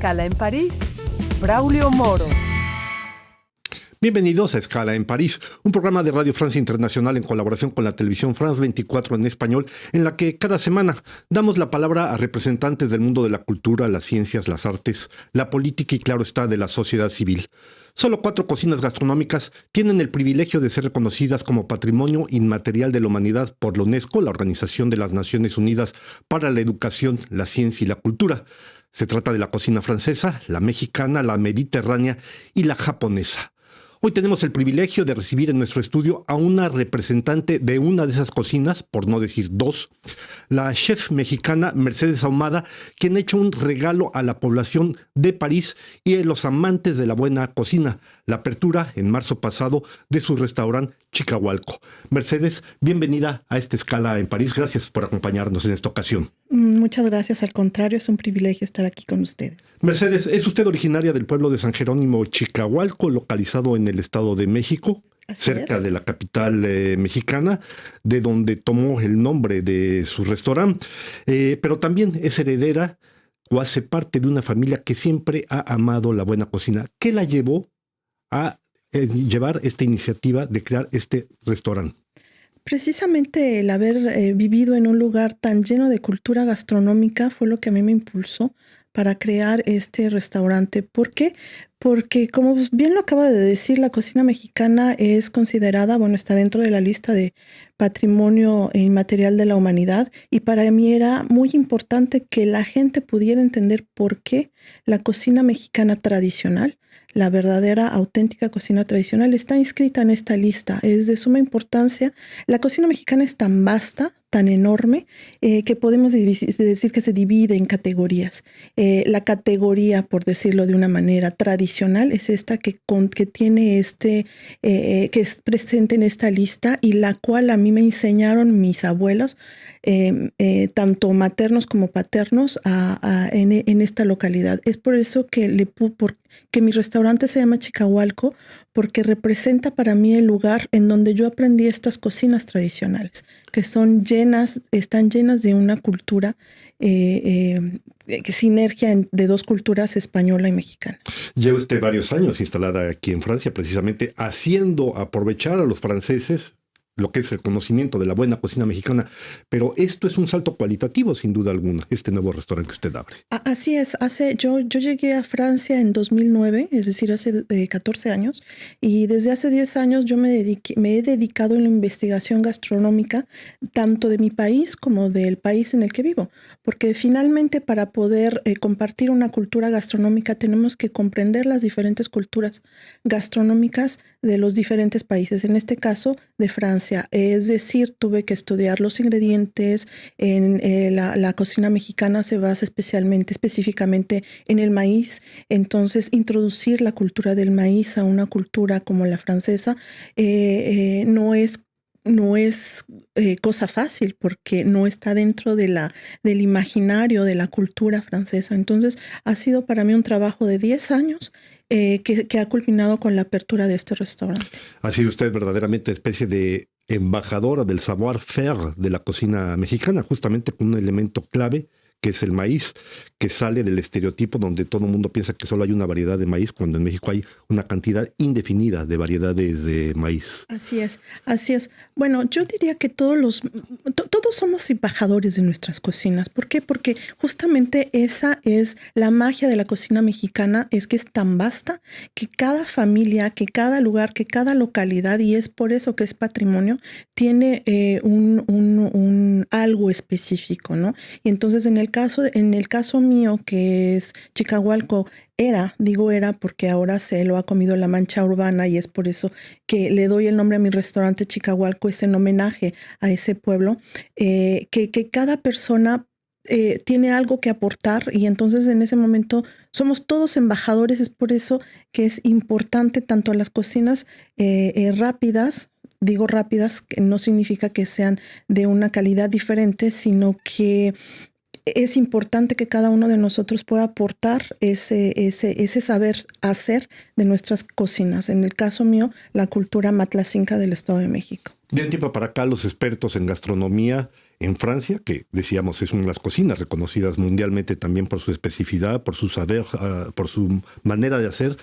Escala en París, Braulio Moro. Bienvenidos a Escala en París, un programa de Radio Francia Internacional en colaboración con la televisión France 24 en español, en la que cada semana damos la palabra a representantes del mundo de la cultura, las ciencias, las artes, la política y, claro está, de la sociedad civil. Solo 4 cocinas gastronómicas tienen el privilegio de ser reconocidas como Patrimonio Inmaterial de la Humanidad por la UNESCO, la Organización de las Naciones Unidas para la Educación, la Ciencia y la Cultura. Se trata de la cocina francesa, la mexicana, la mediterránea y la japonesa. Hoy tenemos el privilegio de recibir en nuestro estudio a una representante de una de esas cocinas, por no decir 2, la chef mexicana Mercedes Ahumada, quien ha hecho un regalo a la población de París y a los amantes de la buena cocina, la apertura en marzo pasado de su restaurante Chicahualco. Mercedes, bienvenida a esta Escala en París. Gracias por acompañarnos en esta ocasión. Muchas gracias, al contrario, es un privilegio estar aquí con ustedes. Mercedes, ¿es usted originaria del pueblo de San Jerónimo Chicahualco, localizado en el Estado de México, cerca de la capital mexicana, de donde tomó el nombre de su restaurante? Pero también es heredera o hace parte de una familia que siempre ha amado la buena cocina. ¿Qué la llevó a llevar esta iniciativa de crear este restaurante? Precisamente el haber vivido en un lugar tan lleno de cultura gastronómica fue lo que a mí me impulsó para crear este restaurante. ¿Por qué? Porque, como bien lo acaba de decir, la cocina mexicana es considerada, está dentro de la lista de Patrimonio Inmaterial de la Humanidad, y para mí era muy importante que la gente pudiera entender por qué la cocina mexicana tradicional, la verdadera, auténtica cocina tradicional, está inscrita en esta lista. Es de suma importancia. La cocina mexicana es tan vasta, tan enorme, que podemos decir que se divide en categorías. La categoría, por decirlo de una manera, tradicional es esta que tiene que es presente en esta lista, y la cual a mí me enseñaron mis abuelos, tanto maternos como paternos, en esta localidad. Es por eso que que mi restaurante se llama Chicahualco, porque representa para mí el lugar en donde yo aprendí estas cocinas tradicionales, que están llenas de una cultura, sinergia de 2 culturas, española y mexicana. Lleva usted varios años instalada aquí en Francia, precisamente haciendo aprovechar a los franceses lo que es el conocimiento de la buena cocina mexicana, pero esto es un salto cualitativo, sin duda alguna, este nuevo restaurante que usted abre. Así es, yo llegué a Francia en 2009, es decir, hace 14 años, y desde hace 10 años yo me he dedicado en la investigación gastronómica, tanto de mi país como del país en el que vivo, porque finalmente para poder compartir una cultura gastronómica tenemos que comprender las diferentes culturas gastronómicas de los diferentes países, en este caso de Francia. Es decir, tuve que estudiar los ingredientes. En la cocina mexicana se basa específicamente en el maíz, entonces introducir la cultura del maíz a una cultura como la francesa no es cosa fácil, porque no está dentro del imaginario de la cultura francesa. Entonces ha sido para mí un trabajo de 10 años que ha culminado con la apertura de este restaurante. Ha sido usted verdaderamente especie de embajadora del savoir-faire de la cocina mexicana, justamente con un elemento clave que es el maíz, que sale del estereotipo donde todo el mundo piensa que solo hay una variedad de maíz, cuando en México hay una cantidad indefinida de variedades de maíz. Así es. Bueno, yo diría que todos somos embajadores de nuestras cocinas. ¿Por qué? Porque justamente esa es la magia de la cocina mexicana, es que es tan vasta que cada familia, que cada lugar, que cada localidad, y es por eso que es patrimonio, tiene un algo específico, ¿no? Y entonces en el caso mío, que es Chicahualco, digo porque ahora se lo ha comido la mancha urbana, y es por eso que le doy el nombre a mi restaurante Chicahualco, es en homenaje a ese pueblo, que cada persona tiene algo que aportar, y entonces en ese momento somos todos embajadores. Es por eso que es importante tanto las cocinas rápidas. Digo rápidas, que no significa que sean de una calidad diferente, sino que es importante que cada uno de nosotros pueda aportar ese saber hacer de nuestras cocinas. En el caso mío, la cultura matlacinca del Estado de México. De un tiempo para acá, los expertos en gastronomía en Francia, que decíamos es una de las cocinas reconocidas mundialmente también por su especificidad, por su saber, por su manera de hacer,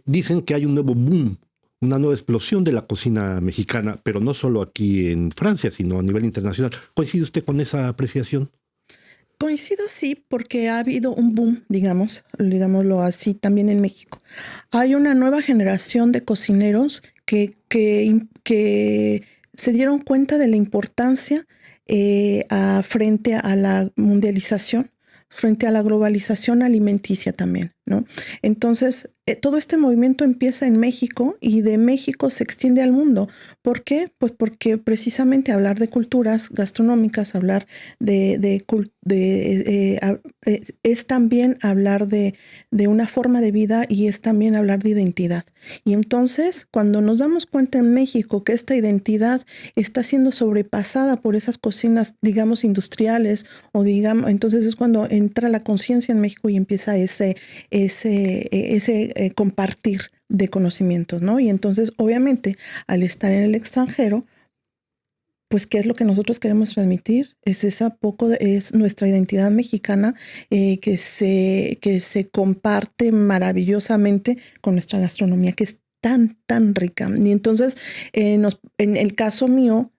dicen que hay un nuevo boom, una nueva explosión de la cocina mexicana, pero no solo aquí en Francia, sino a nivel internacional. ¿Coincide usted con esa apreciación? Coincido, sí, porque ha habido un boom, digámoslo así, también en México. Hay una nueva generación de cocineros que se dieron cuenta de la importancia frente a la mundialización, frente a la globalización alimenticia también, ¿no? Entonces, todo este movimiento empieza en México y de México se extiende al mundo. ¿Por qué? Pues porque precisamente hablar de culturas gastronómicas, hablar es también hablar de una forma de vida y es también hablar de identidad. Y entonces, cuando nos damos cuenta en México que esta identidad está siendo sobrepasada por esas cocinas, digamos, industriales, entonces es cuando entra la conciencia en México y empieza ese compartir de conocimientos, ¿no? Y entonces, obviamente, al estar en el extranjero, pues, ¿qué es lo que nosotros queremos transmitir? Es es nuestra identidad mexicana que se comparte maravillosamente con nuestra gastronomía, que es tan, tan rica. Y entonces, en el caso mío,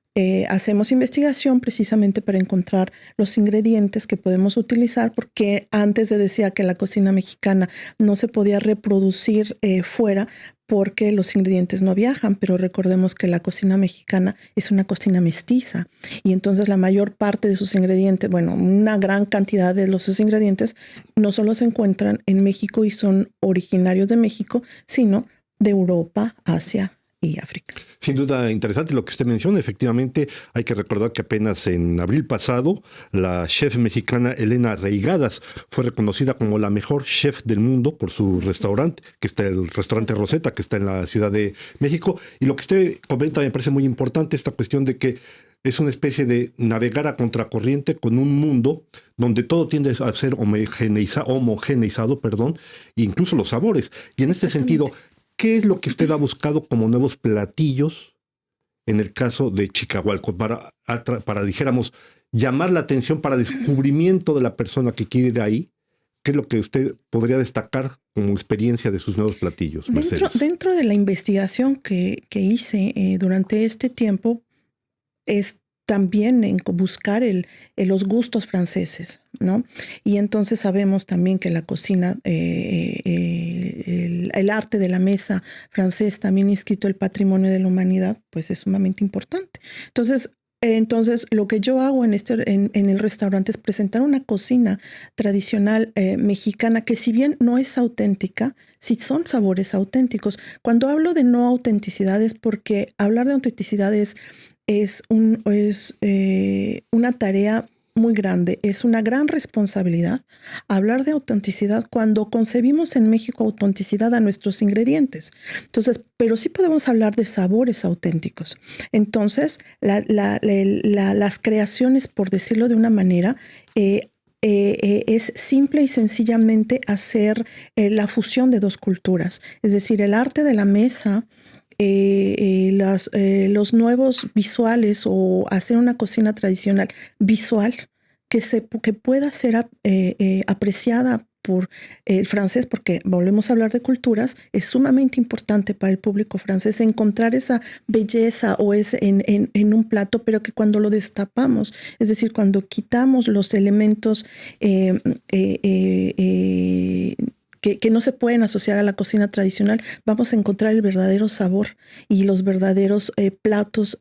hacemos investigación precisamente para encontrar los ingredientes que podemos utilizar, porque antes se decía que la cocina mexicana no se podía reproducir fuera porque los ingredientes no viajan, pero recordemos que la cocina mexicana es una cocina mestiza y entonces la mayor parte de sus ingredientes, bueno, una gran cantidad de sus ingredientes no solo se encuentran en México y son originarios de México, sino de Europa, Asia y África. Sin duda interesante lo que usted menciona. Efectivamente, hay que recordar que apenas en abril pasado, la chef mexicana Elena Reigadas fue reconocida como la mejor chef del mundo por su restaurante, que está el restaurante Rosetta, que está en la Ciudad de México. Y lo que usted comenta me parece muy importante, esta cuestión de que es una especie de navegar a contracorriente con un mundo donde todo tiende a ser homogeneizado, incluso los sabores. Y en este sentido, ¿qué es lo que usted ha buscado como nuevos platillos en el caso de Chicahualco para dijéramos, llamar la atención para descubrimiento de la persona que quiere ir ahí? ¿Qué es lo que usted podría destacar como experiencia de sus nuevos platillos, Mercedes? Dentro de la investigación que hice durante este tiempo, es también en buscar los gustos franceses, ¿no? Y entonces sabemos también que la cocina, el arte de la mesa francés, también inscrito el patrimonio de la humanidad, pues es sumamente importante. Entonces, lo que yo hago en el restaurante es presentar una cocina tradicional mexicana que, si bien no es auténtica, sí son sabores auténticos. Cuando hablo de no autenticidad es porque hablar de autenticidad es una tarea muy grande, es una gran responsabilidad hablar de autenticidad cuando concebimos en México autenticidad a nuestros ingredientes. Entonces, pero sí podemos hablar de sabores auténticos. Entonces, las creaciones, por decirlo de una manera, es simple y sencillamente hacer la fusión de dos culturas, es decir, el arte de la mesa, los nuevos visuales o hacer una cocina tradicional visual que pueda ser apreciada por el francés, porque volvemos a hablar de culturas, es sumamente importante para el público francés encontrar esa belleza en un plato, pero que cuando lo destapamos, es decir, cuando quitamos los elementos que no se pueden asociar a la cocina tradicional, vamos a encontrar el verdadero sabor y los verdaderos platos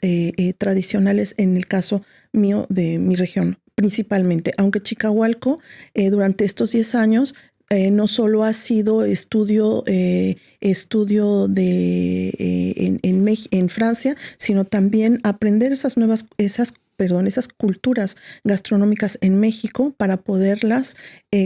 tradicionales, en el caso mío de mi región principalmente. Aunque Chicahualco durante estos 10 años no solo ha sido estudio en Francia, sino también aprender esas culturas gastronómicas en México para poderlas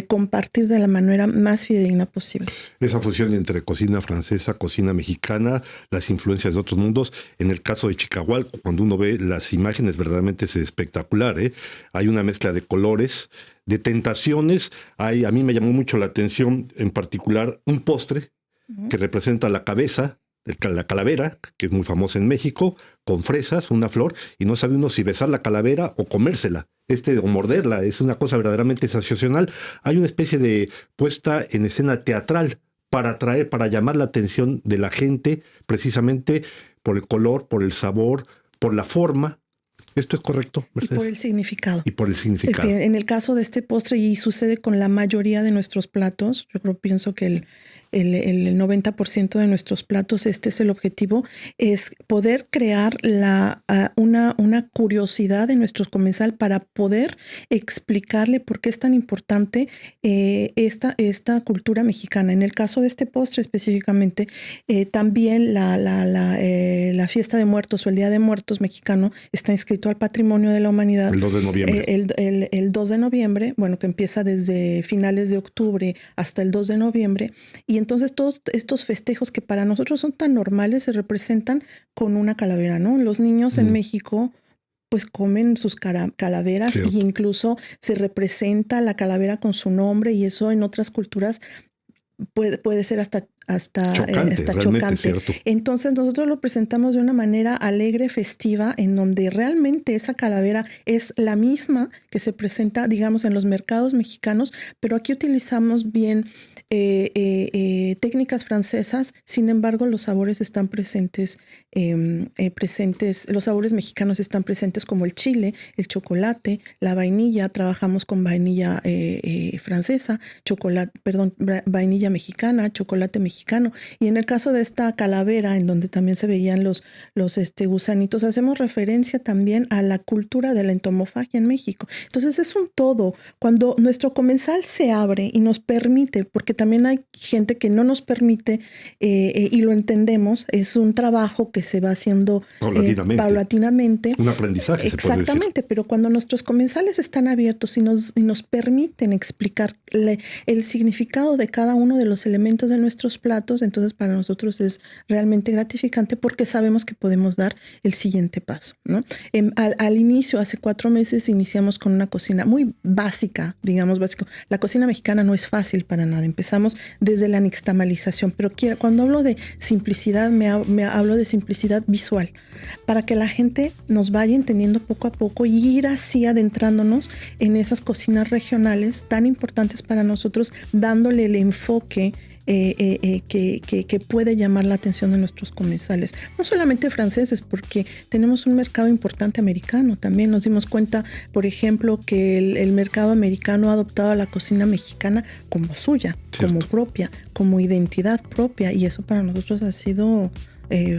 compartir de la manera más fidedigna posible. Esa fusión entre cocina francesa, cocina mexicana, las influencias de otros mundos. En el caso de Chicahualco, cuando uno ve las imágenes, verdaderamente es espectacular, ¿eh? Hay una mezcla de colores, de tentaciones. A mí me llamó mucho la atención, en particular, un postre que representa la cabeza, la calavera, que es muy famosa en México, con fresas, una flor, y no sabe uno si besar la calavera o comérsela, o morderla. Es una cosa verdaderamente sensacional. Hay una especie de puesta en escena teatral para llamar la atención de la gente, precisamente por el color, por el sabor, por la forma. ¿Esto es correcto, Mercedes? Y por el significado. Y por el significado. En el caso de este postre, y sucede con la mayoría de nuestros platos, pienso que el 90% de nuestros platos, este es el objetivo, es poder crear una curiosidad en nuestro comensal para poder explicarle por qué es tan importante esta cultura mexicana. En el caso de este postre específicamente, también la fiesta de muertos o el Día de Muertos mexicano está inscrito al Patrimonio de la Humanidad. El 2 de noviembre. El 2 de noviembre, bueno, que empieza desde finales de octubre hasta el 2 de noviembre, y entonces todos estos festejos que para nosotros son tan normales se representan con una calavera, ¿no? Los niños en México pues comen sus calaveras, e incluso se representa la calavera con su nombre, y eso en otras culturas puede ser hasta chocante. Cierto. Entonces nosotros lo presentamos de una manera alegre, festiva, en donde realmente esa calavera es la misma que se presenta, digamos, en los mercados mexicanos, pero aquí utilizamos bien técnicas francesas. Sin embargo, los sabores están presentes, los sabores mexicanos están presentes, como el chile, el chocolate, la vainilla. Trabajamos con vainilla francesa, vainilla mexicana, chocolate mexicano. Y en el caso de esta calavera, en donde también se veían los gusanitos, hacemos referencia también a la cultura de la entomofagia en México. Entonces es un todo. Cuando nuestro comensal se abre y nos permite, porque también hay gente que no nos permite, y lo entendemos, es un trabajo que se va haciendo paulatinamente. Un aprendizaje, se puede decir. Exactamente, pero cuando nuestros comensales están abiertos y nos permiten explicar el significado de cada uno de los elementos de nuestros platos, entonces para nosotros es realmente gratificante, porque sabemos que podemos dar el siguiente paso, ¿no? Al inicio, hace 4 meses, iniciamos con una cocina muy básica, digamos básico. La cocina mexicana no es fácil para nada. Empezamos desde la nixtamalización, pero cuando hablo de simplicidad, me hablo de simplicidad visual, para que la gente nos vaya entendiendo poco a poco y ir así adentrándonos en esas cocinas regionales tan importantes para nosotros, dándole el enfoque que puede llamar la atención de nuestros comensales. No solamente franceses, porque tenemos un mercado importante americano. También nos dimos cuenta, por ejemplo, que el mercado americano ha adoptado a la cocina mexicana como suya, como propia, como identidad propia, y eso para nosotros ha sido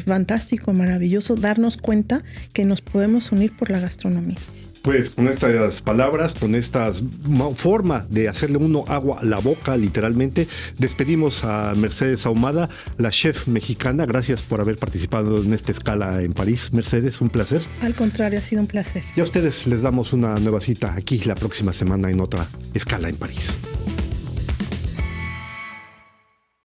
fantástico, maravilloso, darnos cuenta que nos podemos unir por la gastronomía. Pues con estas palabras, con esta forma de hacerle uno agua a la boca, literalmente, despedimos a Mercedes Ahumada, la chef mexicana. Gracias por haber participado en esta escala en París. Mercedes, un placer. Al contrario, ha sido un placer. Y a ustedes les damos una nueva cita aquí la próxima semana en otra escala en París.